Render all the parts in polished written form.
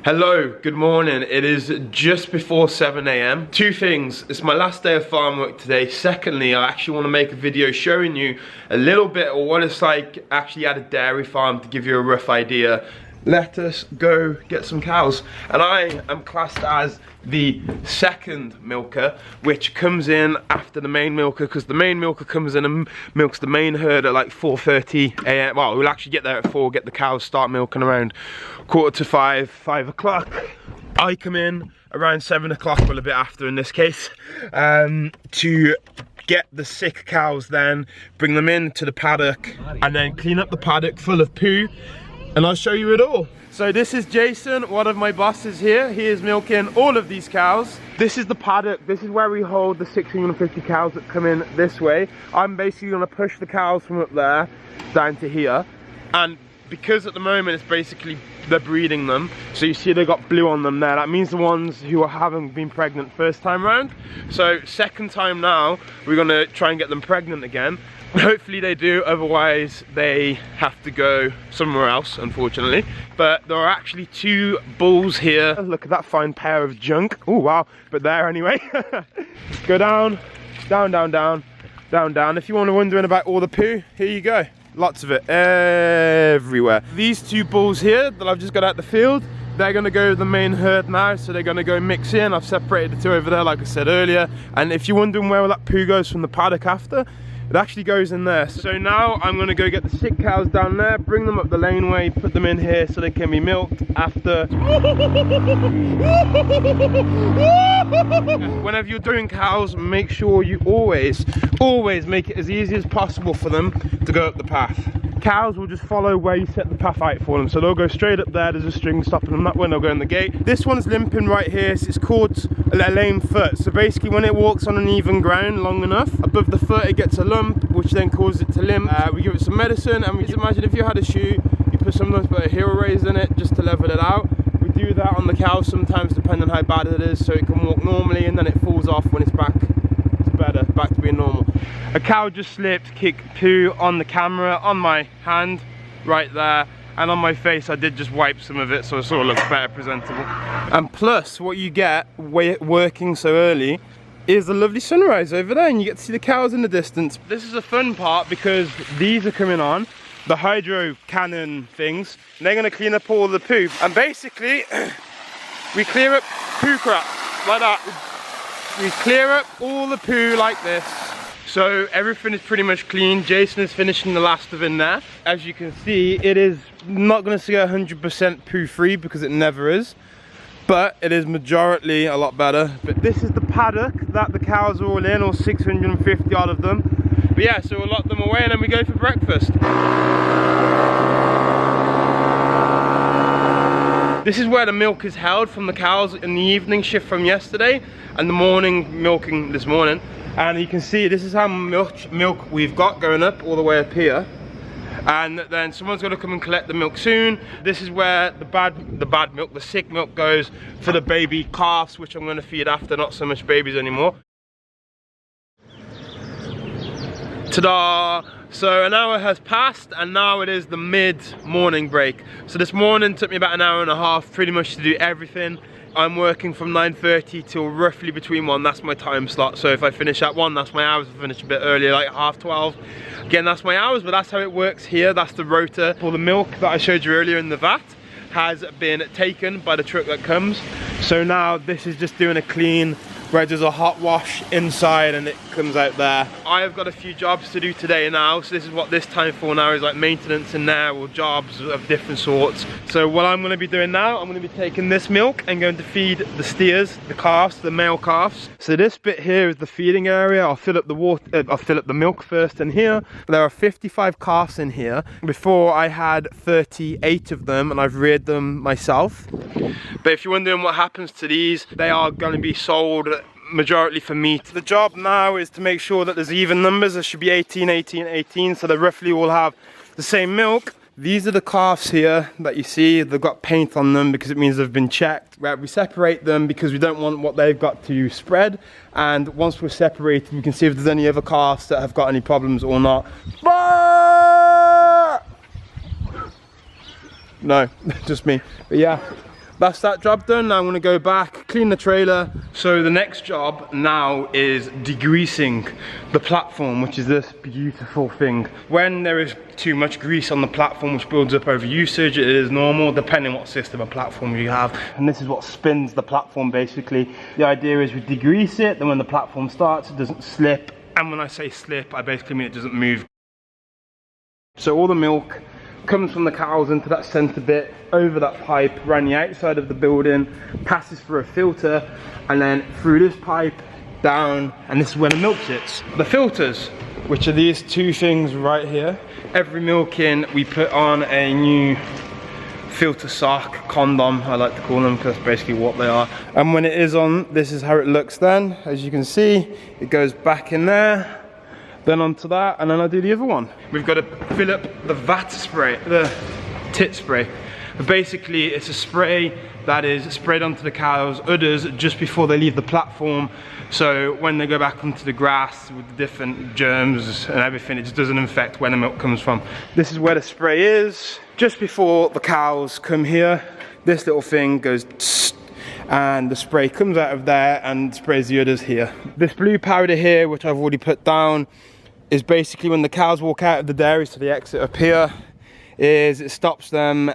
Hello, good morning. It is just before 7 AM. Two things, it's my last day of farm work today. Secondly, I actually want to make a video showing you a little bit of what it's like actually at a dairy farm to give you a rough idea. Let us go get some cows. And I am classed as the second milker, which comes in after the main milker, because the main milker comes in and milks the main herd at like 4:30 AM. Well, we'll actually get there at 4, get the cows, start milking around 4:45, 5 o'clock. I come in around 7 o'clock, well a bit after in this case, to get the sick cows, then bring them into the paddock and then clean up the paddock full of poo, and I'll show you it all. So this is Jason, one of my bosses here. He is milking all of these cows. This is the paddock. This is where we hold the 650 cows that come in this way. I'm basically gonna push the cows from up there down to here. And because at the moment it's basically, they're breeding them. So you see they got blue on them there. That means the ones who haven't been pregnant first time round. So second time now, we're gonna try and get them pregnant again. Hopefully they do, otherwise they have to go somewhere else, unfortunately. But there are actually two bulls here. Look at that fine pair of junk. Oh wow, but there anyway. Go down, down, down, down, down, down. If you want to wondering about all the poo, here you go. Lots of it, everywhere. These two bulls here that I've just got out the field, they're gonna go to the main herd now, so they're gonna go mix in. I've separated the two over there, like I said earlier. And if you're wondering where all that poo goes from the paddock after, it actually goes in there. So now I'm gonna go get the sick cows down there, bring them up the laneway, put them in here so they can be milked after. Whenever you're doing cows, make sure you always make it as easy as possible for them to go up the path. Cows will just follow where you set the path out for them, so they'll go straight up there. There's a string stopping them that way, they'll go in the gate. This one's limping right here, so it's called a lame foot. So basically when it walks on uneven ground long enough, above the foot it gets a lump, which then causes it to limp. We give it some medicine, and we just imagine if you had a shoe, you put some nice bit of hero rays in it just to level it out. We do that on the cow sometimes depending on how bad it is, so it can walk normally and then it falls off when it's back to better, back to being normal. A cow just slipped, kicked poo on the camera, on my hand, right there, and on my face I did just wipe some of it so it sort of looks better presentable. And plus, what you get working so early is the lovely sunrise over there, and you get to see the cows in the distance. This is a fun part because these are coming on, the hydro cannon things, and they're going to clean up all the poo. And basically, we clear up poo crap, like that. We clear up all the poo like this. So everything is pretty much clean. Jason is finishing the last of in there. As you can see, it is not going to go 100% poo free because it never is, but it is majority a lot better. But this is the paddock that the cows are all in, all 650 odd of them. But yeah, so we'll lock them away and then we go for breakfast. This is where the milk is held from the cows in the evening shift from yesterday and the morning milking this morning. And you can see this is how much milk we've got going up all the way up here. And then someone's gonna come and collect the milk soon. This is where the bad milk, the sick milk goes for the baby calves, which I'm gonna feed after, not so much babies anymore. Ta-da! So an hour has passed and now it is the mid-morning break. So this morning took me about an hour and a half pretty much to do everything. I'm working from 9:30 till roughly between 1, that's my time slot. So if I finish at 1, that's my hours. If I finish a bit earlier, like 12:30, again, that's my hours, but that's how it works here. That's the rota. For the milk that I showed you earlier in the vat has been taken by the truck that comes. So now this is just doing a clean, where there's a hot wash inside and it comes out there. I have got a few jobs to do today now, so this is what this time for now is like maintenance in there, or jobs of different sorts. So what I'm going to be doing now, I'm going to be taking this milk and going to feed the steers, the calves, the male calves. So this bit here is the feeding area. I'll fill up the water, I'll fill up the milk first in here. There are 55 calves in here. Before I had 38 of them and I've reared them myself. But if you're wondering what happens to these, they are going to be sold majority for meat. The job now is to make sure that there's even numbers. There should be 18, 18, 18, so they roughly all have the same milk. These are the calves here that you see. They've got paint on them because it means they've been checked. We separate them because we don't want what they've got to spread. And once we're separated, we can see if there's any other calves that have got any problems or not. No, just me. But yeah, that's that job done. Now I'm gonna go back, clean the trailer. So the next job now is degreasing the platform, which is this beautiful thing. When there is too much grease on the platform, which builds up over usage, it is normal, depending what system of platform you have. And this is what spins the platform basically. The idea is we degrease it, then when the platform starts, it doesn't slip. And when I say slip, I basically mean it doesn't move. So all the milk comes from the cows into that center bit, over that pipe, around the outside of the building, passes through a filter, and then through this pipe, down, and this is where the milk sits. The filters, which are these two things right here. Every milk in, we put on a new filter sock, condom, I like to call them, because that's basically what they are. And when it is on, this is how it looks then. As you can see, it goes back in there, then onto that, and then I do the other one. We've got to fill up the vat spray, the tit spray. But basically, it's a spray that is sprayed onto the cows' udders just before they leave the platform. So when they go back onto the grass with the different germs and everything, it just doesn't infect where the milk comes from. This is where the spray is. Just before the cows come here, this little thing goes tss, and the spray comes out of there and sprays the udders here. This blue powder here, which I've already put down, is basically when the cows walk out of the dairy, so the exit up here, is it stops them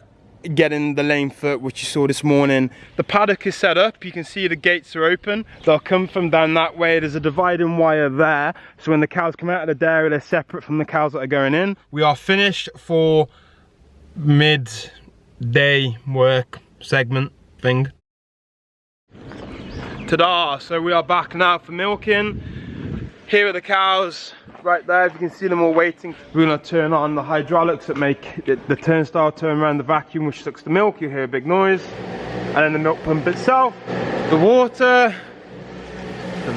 getting the lame foot, which you saw this morning. The paddock is set up, you can see the gates are open. They'll come from down that way. There's a dividing wire there, so when the cows come out of the dairy, they're separate from the cows that are going in. We are finished for mid-day work segment thing. Ta-da! So we are back now for milking. Here are the cows. Right there, if you can see them all waiting. We're gonna turn on the hydraulics that make the turnstile turn around the vacuum, which sucks the milk. You hear a big noise. And then the milk pump itself, the water,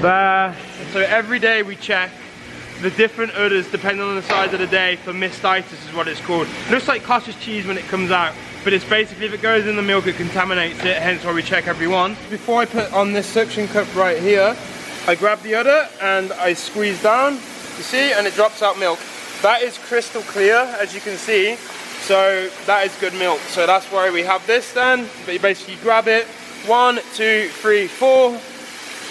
there. So every day we check the different udders depending on the size of the day for mastitis is what it's called. It looks like cottage cheese when it comes out, but it's basically if it goes in the milk it contaminates it, hence why we check every one. Before I put on this suction cup right here, I grab the udder and I squeeze down. You see, and it drops out milk. That is crystal clear, as you can see. So that is good milk. So that's why we have this then. But you basically grab it, 1, 2, 3, 4,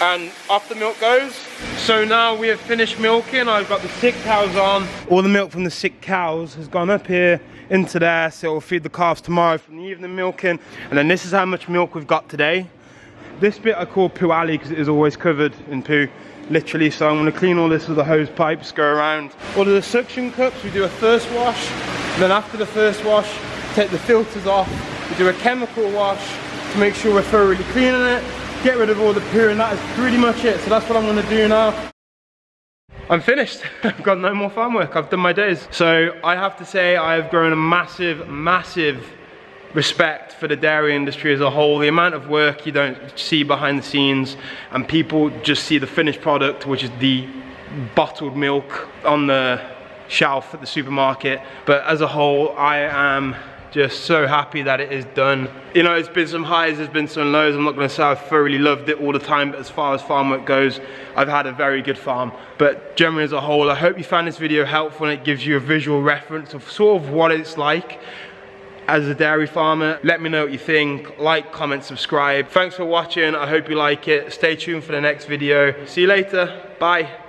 and off the milk goes. So now we have finished milking. I've got the sick cows on. All the milk from the sick cows has gone up here into there, so we'll feed the calves tomorrow from the evening milking. And then this is how much milk we've got today. This bit I call poo alley because it is always covered in poo. Literally, so I'm going to clean all this with the hose pipes, go around all of the suction cups. We do a first wash, and then after the first wash, take the filters off. We do a chemical wash to make sure we're thoroughly cleaning it, get rid of all the poo, and that is pretty much it. So that's what I'm going to do now. I'm finished. I've got no more farm work. I've done my days. So I have to say I have grown a massive respect for the dairy industry as a whole. The amount of work you don't see behind the scenes, and people just see the finished product, which is the bottled milk on the shelf at the supermarket. But as a whole, I am just so happy that it is done. You know, it's been some highs, there's been some lows. I'm not gonna say I've thoroughly loved it all the time, but as far as farm work goes, I've had a very good farm. But generally as a whole, I hope you found this video helpful and it gives you a visual reference of sort of what it's like as a dairy farmer. Let me know what you think. Like, comment, subscribe. Thanks for watching. I hope you like it. Stay tuned for the next video. See you later. Bye.